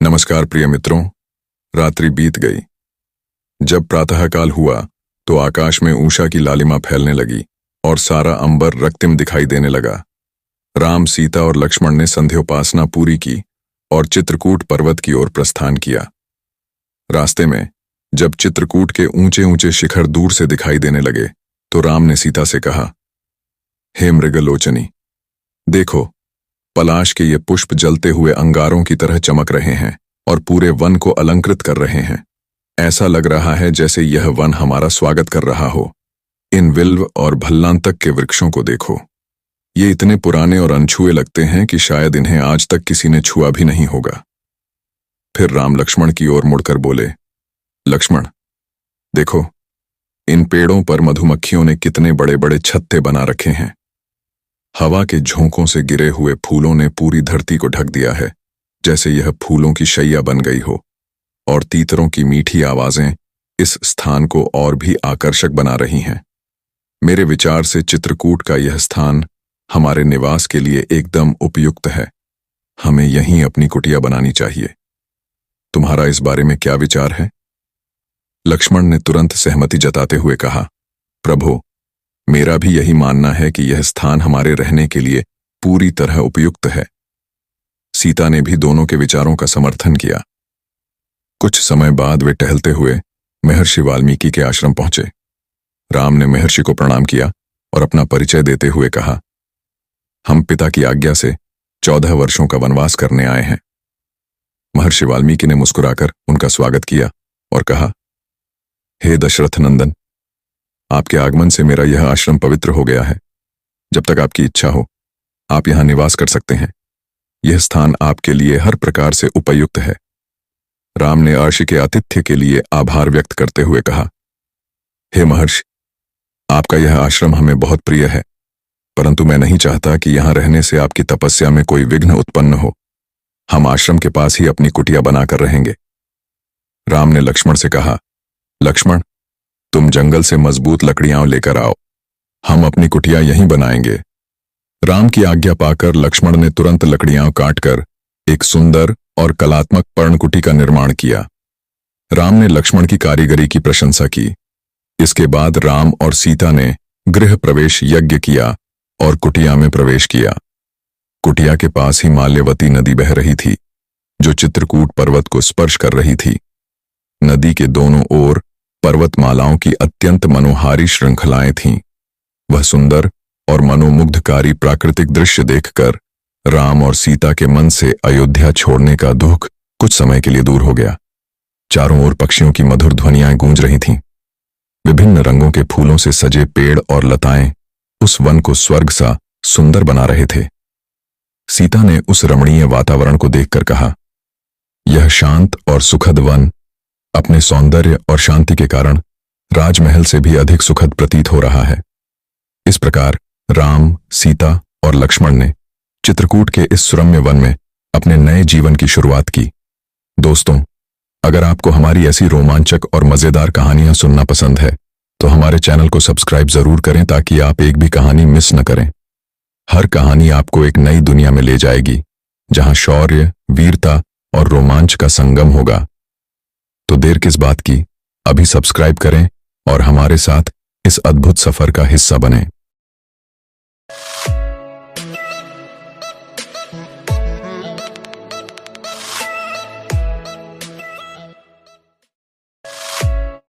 नमस्कार प्रिय मित्रों। रात्रि बीत गई। जब प्रातःकाल हुआ तो आकाश में उषा की लालिमा फैलने लगी और सारा अंबर रक्तिम दिखाई देने लगा। राम, सीता और लक्ष्मण ने संध्योपासना पूरी की और चित्रकूट पर्वत की ओर प्रस्थान किया। रास्ते में जब चित्रकूट के ऊंचे ऊंचे शिखर दूर से दिखाई देने लगे तो राम ने सीता से कहा, हे मृगलोचनी, देखो, पलाश के ये पुष्प जलते हुए अंगारों की तरह चमक रहे हैं और पूरे वन को अलंकृत कर रहे हैं। ऐसा लग रहा है जैसे यह वन हमारा स्वागत कर रहा हो। इन विल्व और भल्लांतक के वृक्षों को देखो, ये इतने पुराने और अनछुए लगते हैं कि शायद इन्हें आज तक किसी ने छुआ भी नहीं होगा। फिर राम लक्ष्मण की ओर मुड़कर बोले, लक्ष्मण, देखो, इन पेड़ों पर मधुमक्खियों ने कितने बड़े बड़े छत्ते बना रखे हैं। हवा के झोंकों से गिरे हुए फूलों ने पूरी धरती को ढक दिया है, जैसे यह फूलों की शैया बन गई हो, और तीतरों की मीठी आवाजें इस स्थान को और भी आकर्षक बना रही हैं। मेरे विचार से चित्रकूट का यह स्थान हमारे निवास के लिए एकदम उपयुक्त है। हमें यहीं अपनी कुटिया बनानी चाहिए। तुम्हारा इस बारे में क्या विचार है? लक्ष्मण ने तुरंत सहमति जताते हुए कहा, प्रभु, मेरा भी यही मानना है कि यह स्थान हमारे रहने के लिए पूरी तरह उपयुक्त है। सीता ने भी दोनों के विचारों का समर्थन किया। कुछ समय बाद वे टहलते हुए महर्षि वाल्मीकि के आश्रम पहुंचे। राम ने महर्षि को प्रणाम किया और अपना परिचय देते हुए कहा, हम पिता की आज्ञा से 14 वर्षों का वनवास करने आए हैं। महर्षि वाल्मीकि ने मुस्कुराकर उनका स्वागत किया और कहा, हे दशरथ नंदन, आपके आगमन से मेरा यह आश्रम पवित्र हो गया है। जब तक आपकी इच्छा हो, आप यहां निवास कर सकते हैं। यह स्थान आपके लिए हर प्रकार से उपयुक्त है। राम ने अर्षि के आतिथ्य के लिए आभार व्यक्त करते हुए कहा, हे महर्षि, आपका यह आश्रम हमें बहुत प्रिय है, परंतु मैं नहीं चाहता कि यहां रहने से आपकी तपस्या में कोई विघ्न उत्पन्न हो। हम आश्रम के पास ही अपनी कुटिया बनाकर रहेंगे। राम ने लक्ष्मण से कहा, लक्ष्मण, तुम जंगल से मजबूत लकड़ियां लेकर आओ, हम अपनी कुटिया यहीं बनाएंगे। राम की आज्ञा पाकर लक्ष्मण ने तुरंत लकड़ियां काटकर एक सुंदर और कलात्मक पर्णकुटी का निर्माण किया। राम ने लक्ष्मण की कारीगरी की प्रशंसा की। इसके बाद राम और सीता ने गृह प्रवेश यज्ञ किया और कुटिया में प्रवेश किया। कुटिया के पास ही माल्यवती नदी बह रही थी, जो चित्रकूट पर्वत को स्पर्श कर रही थी। नदी के दोनों ओर पर्वतमालाओं की अत्यंत मनोहारी श्रृंखलाएं थीं। वह सुंदर और मनोमुग्धकारी प्राकृतिक दृश्य देखकर राम और सीता के मन से अयोध्या छोड़ने का दुख कुछ समय के लिए दूर हो गया। चारों ओर पक्षियों की मधुर ध्वनियां गूंज रही थीं। विभिन्न रंगों के फूलों से सजे पेड़ और लताएं उस वन को स्वर्ग सा सुंदर बना रहे थे। सीता ने उस रमणीय वातावरण को देखकर कहा, यह शांत और सुखद वन अपने सौंदर्य और शांति के कारण राजमहल से भी अधिक सुखद प्रतीत हो रहा है। इस प्रकार राम, सीता और लक्ष्मण ने चित्रकूट के इस सुरम्य वन में अपने नए जीवन की शुरुआत की। दोस्तों, अगर आपको हमारी ऐसी रोमांचक और मजेदार कहानियां सुनना पसंद है तो हमारे चैनल को सब्सक्राइब जरूर करें ताकि आप एक भी कहानी मिस न करें। हर कहानी आपको एक नई दुनिया में ले जाएगी, जहां शौर्य, वीरता और रोमांच का संगम होगा। तो देर किस बात की, अभी सब्सक्राइब करें और हमारे साथ इस अद्भुत सफर का हिस्सा बनें।